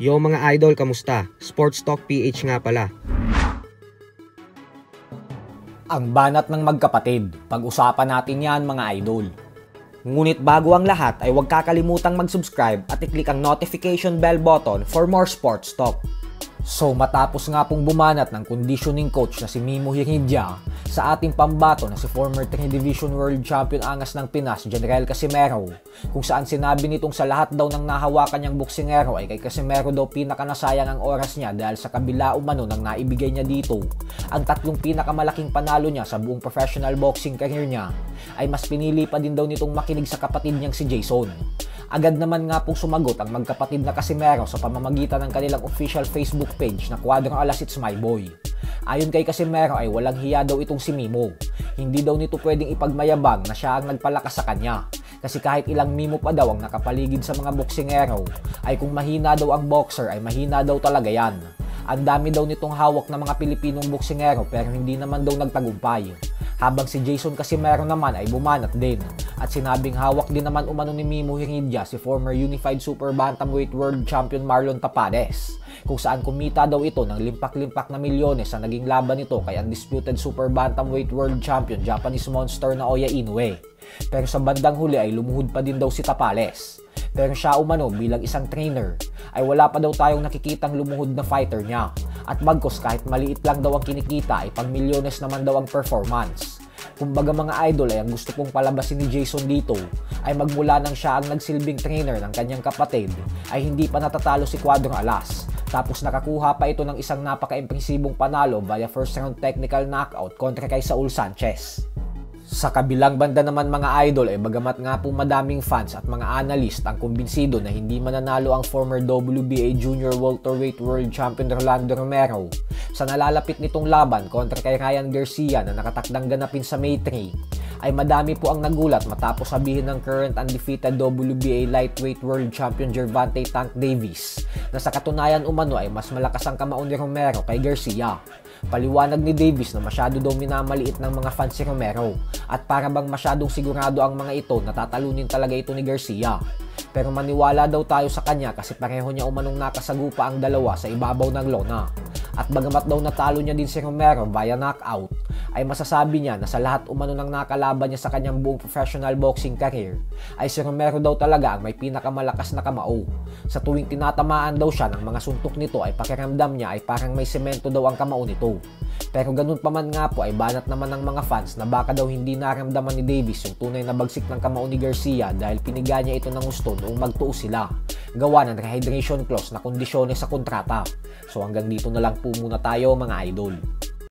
Yo mga idol, kamusta? Sports Talk PH nga pala. Ang banat ng magkapatid. Pag-usapan natin yan mga idol. Ngunit bago ang lahat ay huwag kakalimutang mag-subscribe at i-click ang notification bell button for more sports talk. So matapos nga pong bumanat ng conditioning coach na si Mimo Heredia sa ating pambato na si former 3 Division World Champion angas ng Pinas, General Casimero, kung saan sinabi nitong sa lahat daw ng nahawakan niyang boksingero ay kay Casimero daw pinakanasayang ang oras niya dahil sa kabila umano ng naibigay niya dito. Ang tatlong pinakamalaking panalo niya sa buong professional boxing career niya ay mas pinili pa din daw nitong makinig sa kapatid niyang si Jason. Agad naman nga pong sumagot ang magkapatid na Casimero sa pamamagitan ng kanilang official Facebook page na Cuadrong Alas It's My Boy. Ayon kay Casimero ay walang hiya daw itong si Mimo. Hindi daw nito pwedeng ipagmayabang na siya ang nagpalakas sa kanya. Kasi kahit ilang Mimo pa daw ang nakapaligid sa mga boksingero, ay kung mahina daw ang boxer ay mahina daw talaga yan. Ang dami daw nitong hawak na mga Pilipinong boksingero pero hindi naman daw nagtagumpay. Habang si Jason Casimero naman ay bumanat din at sinabing hawak din naman umano ni Mimo Heredia si former Unified Super Bantamweight World Champion Marlon Tapares, kung saan kumita daw ito ng limpak-limpak na milyones sa naging laban nito kay undisputed Super Bantamweight World Champion Japanese Monster na Oya Inoue. Pero sa bandang huli ay lumuhod pa din daw si Tapales. Pero siya umano bilang isang trainer ay wala pa daw tayong nakikitang lumuhod na fighter niya. At bagkos kahit maliit lang daw ang kinikita ay pang milyones naman daw ang performance. Kumbaga mga idol ay ang gusto pong palabasin ni Jason dito ay magmula nang siya ang nagsilbing trainer ng kanyang kapatid ay hindi pa natatalo si Cuadrong Alas. Tapos nakakuha pa ito ng isang napaka-impresibong panalo via first round technical knockout kontra kay Saul Sanchez. Sa kabilang banda naman mga idol ay bagamat nga po madaming fans at mga analyst ang kumbinsido na hindi mananalo ang former WBA Junior Welterweight World Champion Rolando Romero sa nalalapit nitong laban kontra kay Ryan Garcia na nakatakdang ganapin sa May 3, ay madami po ang nagulat matapos sabihin ng current undefeated WBA Lightweight World Champion Gervonta Tank Davis na sa katunayan umano ay mas malakas ang kamao ni Romero kay Garcia. Paliwanag ni Davis na masyado daw minamaliit ng mga fans si Romero at para bang masyadong sigurado ang mga ito na tatalunin talaga ito ni Garcia. Pero maniwala daw tayo sa kanya kasi pareho niya umanong nakasagupa ang dalawa sa ibabaw ng lona. At bagamat daw natalo niya din si Romero via knockout, ay masasabi niya na sa lahat umano ng nakalaban niya sa kanyang buong professional boxing career, ay si Romero daw talaga ang may pinakamalakas na kamao. Sa tuwing tinatamaan daw siya ng mga suntok nito ay pakiramdam niya ay parang may semento daw ang kamao nito. Pero ganun pa man nga po ay banat naman ng mga fans na baka daw hindi naramdaman ni Davis yung tunay na bagsik ng kamao ni Garcia dahil piniga niya ito ng gusto noong magtuo sila. Gawa ng rehydration clause na kondisyones sa kontrata. So hanggang dito na lang po muna tayo mga idol.